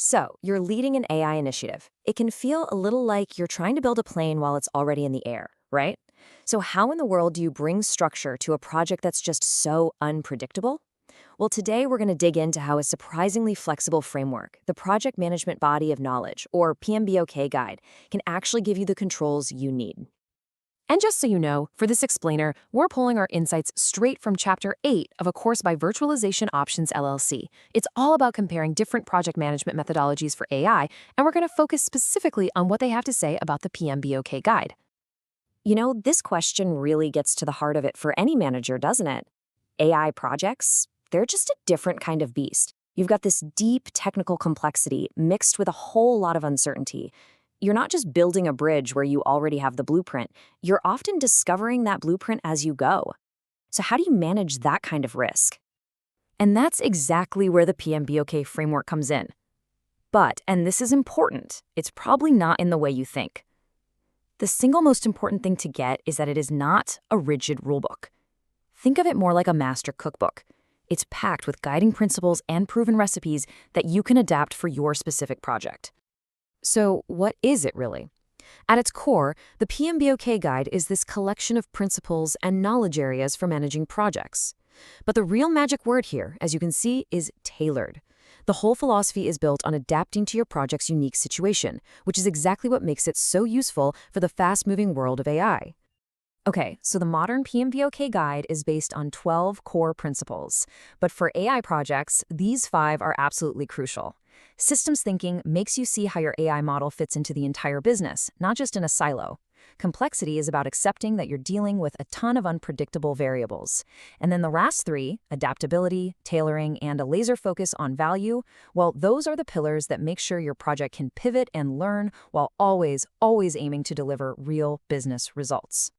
So, you're leading an AI initiative. It can feel a little like you're trying to build a plane while it's already in the air, right? So, how in the world do you bring structure to a project that's just so unpredictable? Well, today we're going to dig into how a surprisingly flexible framework, the Project Management Body of Knowledge, or PMBOK guide, can actually give you the controls you need. And just so you know, for this explainer, we're pulling our insights straight from Chapter 8 of a course by Virtualization Options LLC. It's all about comparing different project management methodologies for AI, and we're going to focus specifically on what they have to say about the PMBOK guide. You know, this question really gets to the heart of it for any manager, doesn't it? AI projects, they're just a different kind of beast. You've got this deep technical complexity mixed with a whole lot of uncertainty. You're not just building a bridge where you already have the blueprint. You're often discovering that blueprint as you go. So how do you manage that kind of risk? And that's exactly where the PMBOK framework comes in. But, and this is important, it's probably not in the way you think. The single most important thing to get is that it is not a rigid rulebook. Think of it more like a master cookbook. It's packed with guiding principles and proven recipes that you can adapt for your specific project. So what is it really? At its core, the PMBOK guide is this collection of principles and knowledge areas for managing projects. But the real magic word here, as you can see, is tailored. The whole philosophy is built on adapting to your project's unique situation, which is exactly what makes it so useful for the fast-moving world of AI. Okay, so the modern PMBOK guide is based on 12 core principles. But for AI projects, these 5 are absolutely crucial. Systems thinking makes you see how your AI model fits into the entire business, not just in a silo. Complexity is about accepting that you're dealing with a ton of unpredictable variables. And then the last 3, adaptability, tailoring, and a laser focus on value, well, those are the pillars that make sure your project can pivot and learn while always aiming to deliver real business results.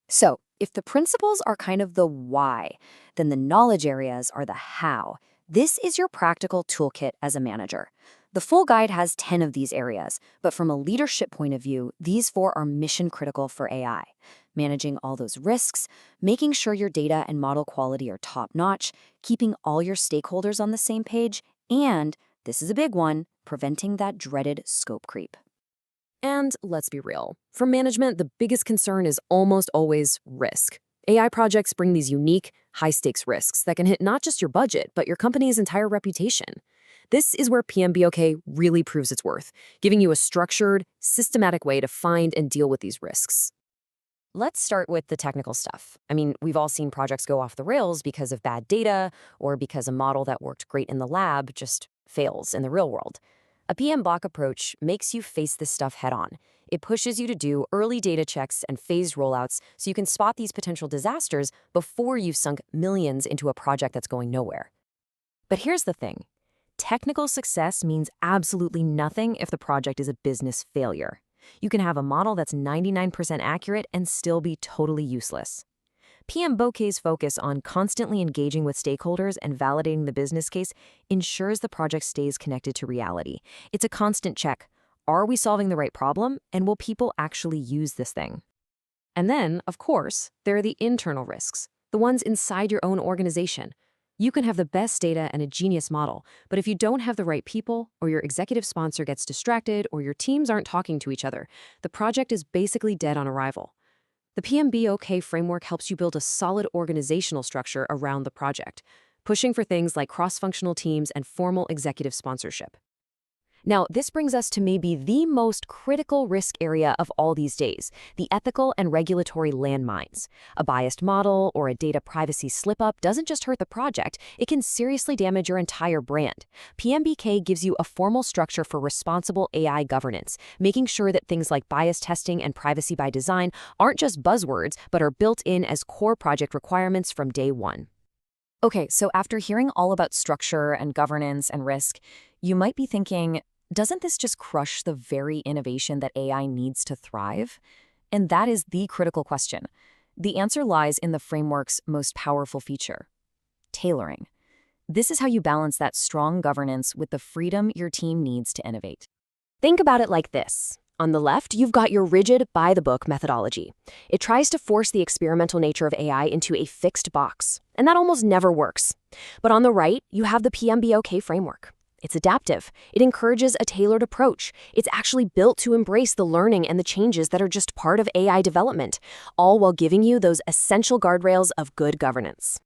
So, if the principles are kind of the why, then the knowledge areas are the how. This is your practical toolkit as a manager. The full guide has 10 of these areas, but from a leadership point of view, these 4 are mission critical for AI. Managing all those risks, making sure your data and model quality are top-notch, keeping all your stakeholders on the same page, and, this is a big one, preventing that dreaded scope creep. And let's be real, for management, the biggest concern is almost always risk. AI projects bring these unique, high-stakes risks that can hit not just your budget, but your company's entire reputation. This is where PMBOK really proves its worth, giving you a structured, systematic way to find and deal with these risks. Let's start with the technical stuff. I mean, we've all seen projects go off the rails because of bad data or because a model that worked great in the lab just fails in the real world. A PMBOK approach makes you face this stuff head-on. It pushes you to do early data checks and phased rollouts so you can spot these potential disasters before you've sunk millions into a project that's going nowhere. But here's the thing. Technical success means absolutely nothing if the project is a business failure. You can have a model that's 99% accurate and still be totally useless. PMBOK's focus on constantly engaging with stakeholders and validating the business case ensures the project stays connected to reality. It's a constant check. Are we solving the right problem, and will people actually use this thing? And then, of course, there are the internal risks, the ones inside your own organization. You can have the best data and a genius model, but if you don't have the right people, or your executive sponsor gets distracted, or your teams aren't talking to each other, the project is basically dead on arrival. The PMBOK framework helps you build a solid organizational structure around the project, pushing for things like cross-functional teams and formal executive sponsorship. Now, this brings us to maybe the most critical risk area of all these days, the ethical and regulatory landmines. A biased model or a data privacy slip-up doesn't just hurt the project, it can seriously damage your entire brand. PMBOK gives you a formal structure for responsible AI governance, making sure that things like bias testing and privacy by design aren't just buzzwords, but are built in as core project requirements from day one. Okay, so after hearing all about structure and governance and risk, you might be thinking, doesn't this just crush the very innovation that AI needs to thrive? And that is the critical question. The answer lies in the framework's most powerful feature, tailoring. This is how you balance that strong governance with the freedom your team needs to innovate. Think about it like this. On the left, you've got your rigid, by-the-book methodology. It tries to force the experimental nature of AI into a fixed box, and that almost never works. But on the right, you have the PMBOK framework. It's adaptive. It encourages a tailored approach. It's actually built to embrace the learning and the changes that are just part of AI development, all while giving you those essential guardrails of good governance.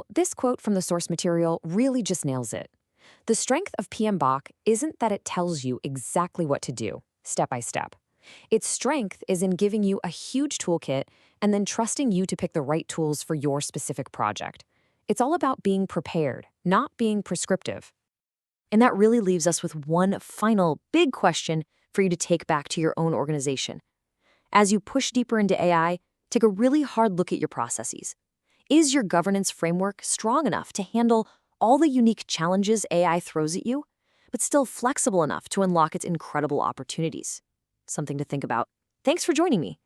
This quote from the source material really just nails it. The strength of PMBOK isn't that it tells you exactly what to do, step by step. Its strength is in giving you a huge toolkit and then trusting you to pick the right tools for your specific project. It's all about being prepared, not being prescriptive. And that really leaves us with one final big question for you to take back to your own organization. As you push deeper into AI, take a really hard look at your processes. Is your governance framework strong enough to handle all the unique challenges AI throws at you, but still flexible enough to unlock its incredible opportunities? Something to think about. Thanks for joining me.